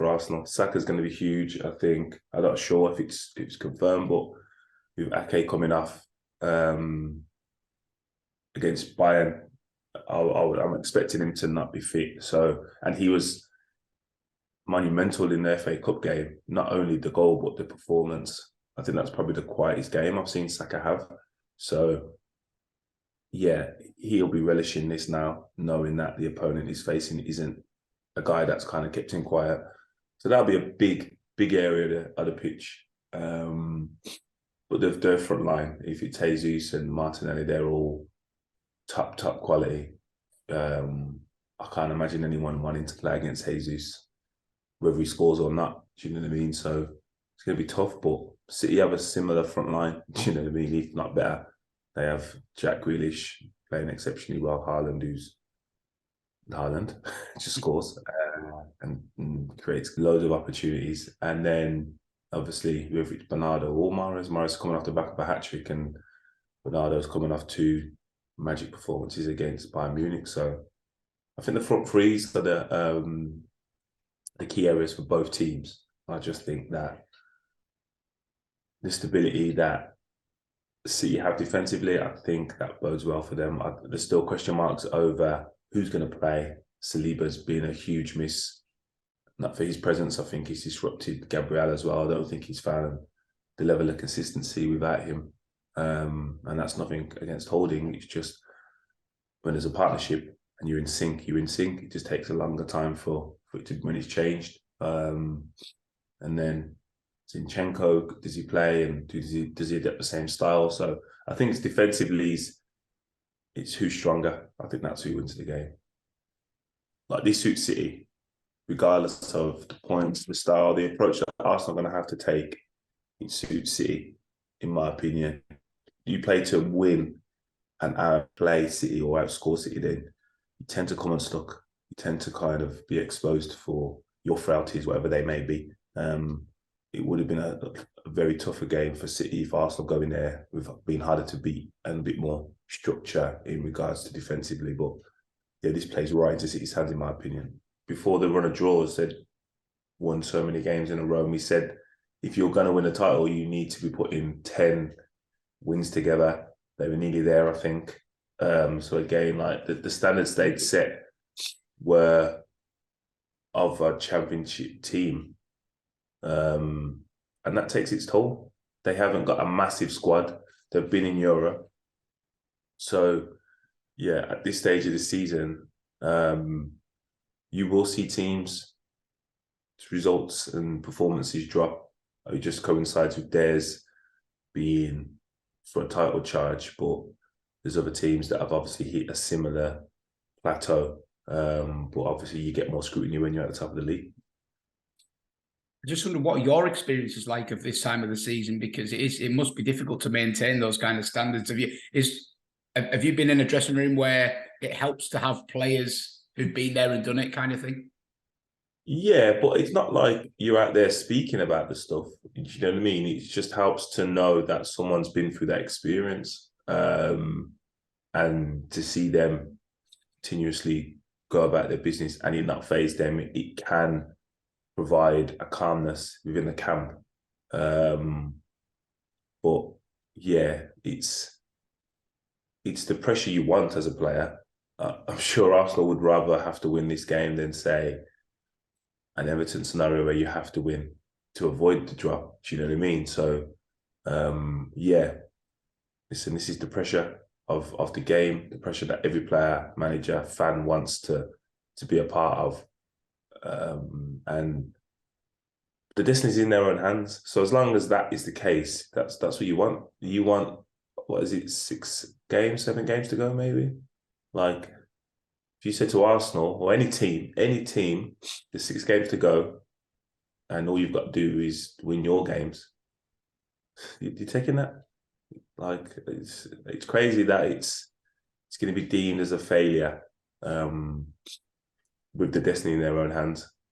for Arsenal. Saka's going to be huge, I think. I'm not sure if it's confirmed, but with Ake coming off against Bayern, I'm expecting him to not be fit. So, and he was monumental in the FA Cup game. Not only the goal, but the performance. I think that's probably the quietest game I've seen Saka have. So, yeah, he'll be relishing this now, knowing that the opponent he's facing isn't a guy that's kind of kept him quiet. So that'll be a big area of the pitch. But their front line, if it's Jesus and Martinelli, they're all top quality. I can't imagine anyone wanting to play against Jesus, whether he scores or not. Do you know what I mean? So it's going to be tough, but City have a similar front line. Do you know what I mean? If not better. They have Jack Grealish playing exceptionally well. Haaland just scores and creates loads of opportunities. And then obviously whether it's Bernardo or Mahrez coming off the back of a hat-trick, and Bernardo's coming off 2 magic performances against Bayern Munich. So I think the front threes are the key areas for both teams. I just think that the stability that City have defensively, I think that bodes well for them. There's still question marks over who's going to play. Saliba's been a huge miss. Not for his presence, I think he's disrupted Gabriel as well. I don't think he's found the level of consistency without him. And that's nothing against Holding. It's just when there's a partnership and you're in sync. It just takes a longer time for it to, when it's changed. And then Zinchenko, does he play, and does he adapt the same style? So I think it's defensively, it's who's stronger. I think that's who wins the game. Like, this suits City, regardless of the points, the style, the approach that Arsenal are going to have to take. It suits City, in my opinion. You play to win and outplay City or outscore City, then you tend to come unstuck. You tend to kind of be exposed for your frailties, whatever they may be. It would have been a very tougher game for City if Arsenal go in there with being harder to beat and a bit more structure in regards to defensively. But yeah, this plays right into City's hands, in my opinion. Before the run of draws, they'd won so many games in a row, and we said, if you're going to win a title, you need to be putting 10 wins together. They were nearly there, I think. So again, like the standards they'd set were of a championship team. And that takes its toll. They haven't got a massive squad. They've been in Europe. So, yeah, at this stage of the season, you will see teams' results and performances drop. It just coincides with theirs being for a title charge, but there's other teams that have obviously hit a similar plateau. But obviously you get more scrutiny when you're at the top of the league. I just wonder what your experience is like of this time of the season, because it must be difficult to maintain those kind of standards. Have you been in a dressing room where it helps to have players who've been there and done it, kind of thing? Yeah, but it's not like you're out there speaking about the stuff. You know what I mean? It just helps to know that someone's been through that experience, and to see them continuously go about their business and it not faze them. It can provide a calmness within the camp. But yeah, it's the pressure you want as a player. I'm sure Arsenal would rather have to win this game than, say, an Everton scenario where you have to win to avoid the drop. Do you know what I mean? So, yeah, listen, this is the pressure of the game, the pressure that every player, manager, fan wants to be a part of. And the destiny's in their own hands. So as long as that is the case, that's what you want. You want, what is it, 7 games to go, maybe? Like, if you said to Arsenal or any team, there's 6 games to go, and all you've got to do is win your games, you're taking that? Like, it's crazy that it's going to be deemed as a failure, with the destiny in their own hands.